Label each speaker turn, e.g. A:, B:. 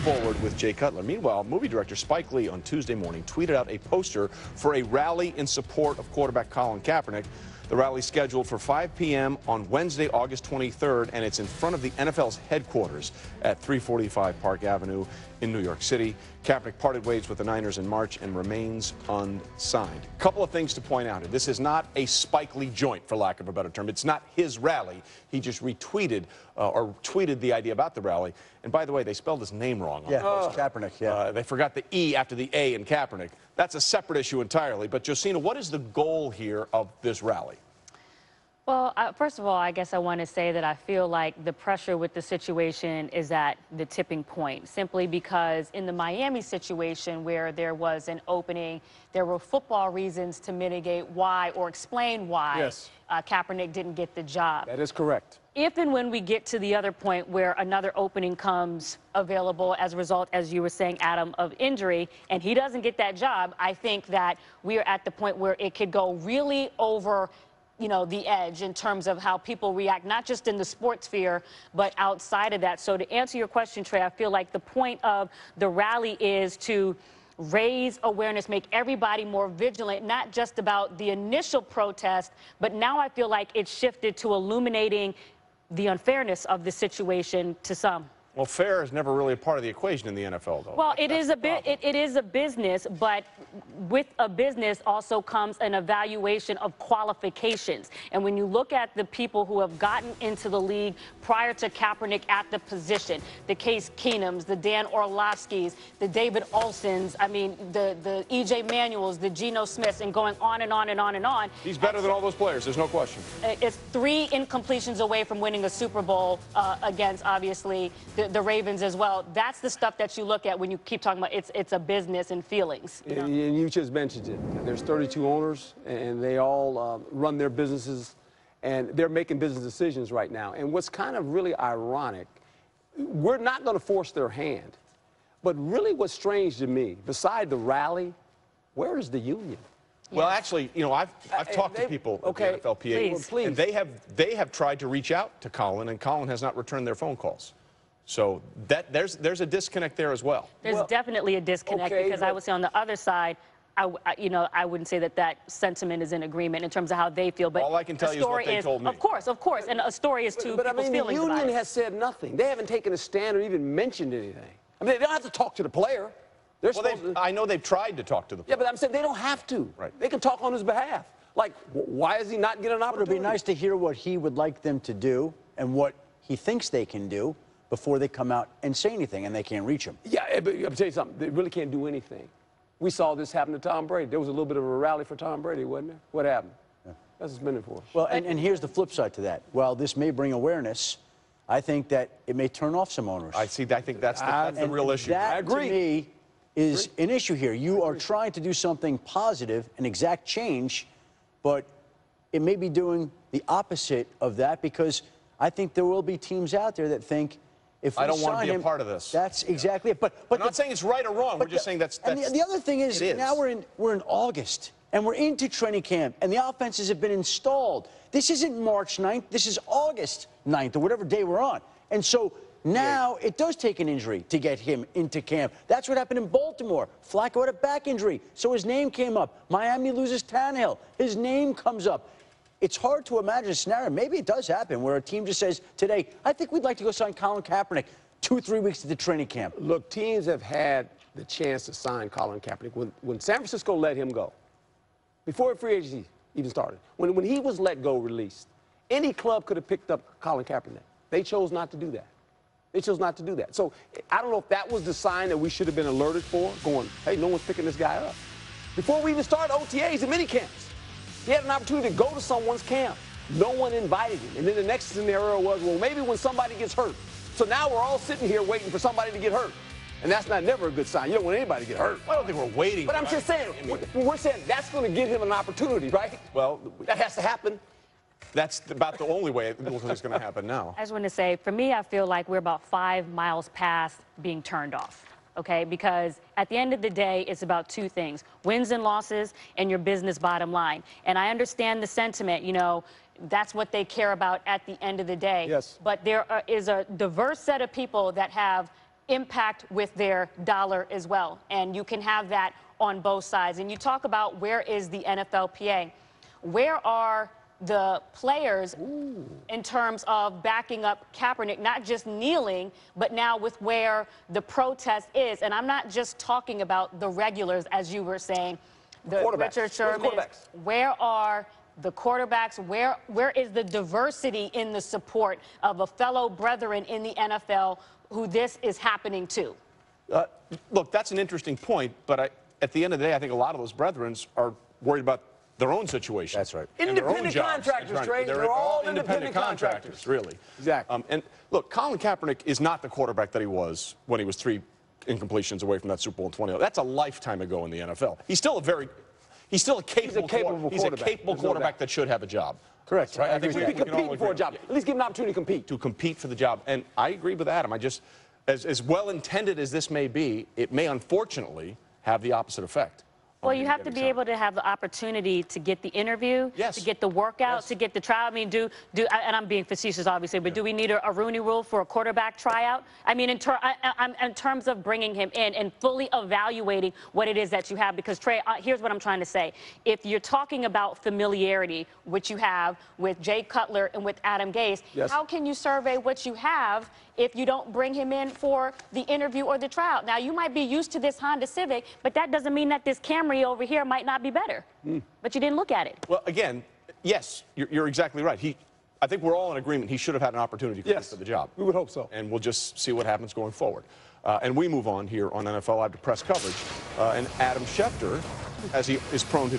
A: forward with Jay Cutler. Meanwhile, movie director Spike Lee on Tuesday morning tweeted out a poster for a rally in support of quarterback Colin Kaepernick. The rally is scheduled for 5 p.m. on Wednesday, August 23rd, and it's in front of the NFL's headquarters at 345 Park Avenue in New York City. Kaepernick parted ways with the Niners in March and remains unsigned. A couple of things to point out here. This is not a Spike Lee joint, for lack of a better term. It's not his rally. He just retweeted or tweeted the idea about the rally. And by the way, they spelled his name wrong.
B: Yeah, Kaepernick, yeah.
A: They forgot the E after the A in Kaepernick. That's a separate issue entirely. But, Josina, what is the goal here of this rally?
C: Well, first of all, I guess I want to say that I feel like the pressure with the situation is at the tipping point, simply because in the Miami situation where there was an opening, there were football reasons to mitigate why or explain why Kaepernick didn't get the job.
D: That is correct.
C: If and when we get to the other point where another opening comes available as a result, as you were saying, Adam, of injury, and he doesn't get that job, I think that we are at the point where it could go really over the edge in terms of how people react, not just in the sports sphere, but outside of that. So to answer your question, Trey, I feel like the point of the rally is to raise awareness, make everybody more vigilant, not just about the initial protest, but now I feel like it's shifted to illuminating the unfairness of the situation to some.
A: Well, fair is never really a part of the equation in the NFL, though.
C: Well, it is a business, but with a business also comes an evaluation of qualifications. And when you look at the people who have gotten into the league prior to Kaepernick at the position, the Case Keenums, the Dan Orlovskis, the David Olsons, I mean, the E.J. Manuels, the Geno Smiths, and going on and on and on and on.
A: He's better than all those players, there's no question.
C: It's 3 incompletions away from winning a Super Bowl against, obviously, the Ravens as well. That's the stuff that you look at when you keep talking about it's a business and feelings.
D: And you just mentioned it. There's 32 owners, and they all run their businesses, and they're making business decisions right now. And what's kind of really ironic, we're not going to force their hand. But really what's strange to me, beside the rally, where is the union?
A: Well, actually, I've talked to people at the NFLPA, and they have tried to reach out to Colin, and Colin has not returned their phone calls. So there's a disconnect there as well.
C: There's definitely a disconnect because I would say on the other side, I wouldn't say that sentiment is in agreement in terms of how they feel. But
A: all I can tell you is what they told me.
C: Of course, and a story is to people's feelings about it.
D: The union has said nothing. They haven't taken a stand or even mentioned anything. I mean, they don't have to talk to the player.
A: I know they've tried to talk to the player.
D: Yeah, but I'm saying they don't have to.
A: Right.
D: They can talk on his behalf. Like, why is he not getting an opportunity?
B: It would be nice to hear what he would like them to do and what he thinks they can do before they come out and say anything, and they can't reach him.
D: Yeah, but I'll tell you something. They really can't do anything. We saw this happen to Tom Brady. There was a little bit of a rally for Tom Brady, wasn't there? What happened? Yeah. That's what's been it for.
B: Well, and here's the flip side to that. While this may bring awareness, I think that it may turn off some owners.
A: I think that's the real issue.
B: That,
D: I agree.
B: to me, is an issue here. You are trying to do something positive, an exact change, but it may be doing the opposite of that, because I think there will be teams out there that think, if we
A: I don't want to be a
B: him,
A: part of this.
B: That's exactly it. But
A: I'm not saying it's right or wrong. We're just saying that's
B: and the other thing is, now we're in August, and we're into training camp, and the offenses have been installed. This isn't March 9th. This is August 9th, or whatever day we're on. And so now it does take an injury to get him into camp. That's what happened in Baltimore. Flacco had a back injury, so his name came up. Miami loses Tannehill. His name comes up. It's hard to imagine a scenario. Maybe it does happen where a team just says today, I think we'd like to go sign Colin Kaepernick 2 or 3 weeks to the training camp.
D: Look, teams have had the chance to sign Colin Kaepernick. When San Francisco let him go, before free agency even started, when he was let go, released, any club could have picked up Colin Kaepernick. They chose not to do that. They chose not to do that. So I don't know if that was the sign that we should have been alerted for, going, hey, no one's picking this guy up. Before we even started OTAs and mini camps, he had an opportunity to go to someone's camp. No one invited him. And then the next scenario was, well, maybe when somebody gets hurt. So now we're all sitting here waiting for somebody to get hurt. And that's never a good sign. You don't want anybody to get hurt.
A: Well, I don't think we're waiting.
D: But I'm just saying, we're saying that's going to give him an opportunity, right?
A: Well,
D: that has to happen.
A: That's about the only way it's going to happen now.
C: I just want to say, for me, I feel like we're about 5 miles past being turned off. Okay, because at the end of the day, it's about 2 things: wins and losses and your business bottom line. And I understand the sentiment, that's what they care about at the end of the day.
D: Yes.
C: But there is a diverse set of people that have impact with their dollar as well. And you can have that on both sides. And you talk about where is the NFLPA? Where are the players in terms of backing up Kaepernick, not just kneeling, but now with where the protest is? And I'm not just talking about the regulars, as you were saying, the Richard Sherman. Where are the quarterbacks? Where is the diversity in the support of a fellow brethren in the NFL who this is happening to?
A: Look, that's an interesting point, but at the end of the day, I think a lot of those brethren are worried about their own situation.
D: That's right.
A: Independent
D: contractors, Trey. They're all independent contractors.
A: Really.
D: Exactly.
A: And look, Colin Kaepernick is not the quarterback that he was when he was 3 incompletions away from that Super Bowl in 20. That's a lifetime ago in the NFL. He's still a capable quarterback that should have a job.
D: Correct.
A: Right? I think
D: we can compete for a job. At least give him an opportunity to compete.
A: To compete for the job. And I agree with Adam. As well-intended as this may be, it may unfortunately have the opposite effect.
C: Well, you have to be able to have the opportunity to get the interview, to get the workout, to get the trial. I mean, and I'm being facetious, obviously, but do we need a Rooney Rule for a quarterback tryout? I mean, in terms of bringing him in and fully evaluating what it is that you have. Because, Trey, here's what I'm trying to say. If you're talking about familiarity, which you have with Jay Cutler and with Adam Gase, how can you survey what you have if you don't bring him in for the interview or the tryout? Now, you might be used to this Honda Civic, but that doesn't mean that this Camry over here might not be better. But you didn't look at it.
A: Well, again, yes, you're exactly right. I think we're all in agreement he should have had an opportunity for the job.
D: We would hope so.
A: And we'll just see what happens going forward. And we move on here on NFL Live to press coverage. And Adam Schefter, as he is prone to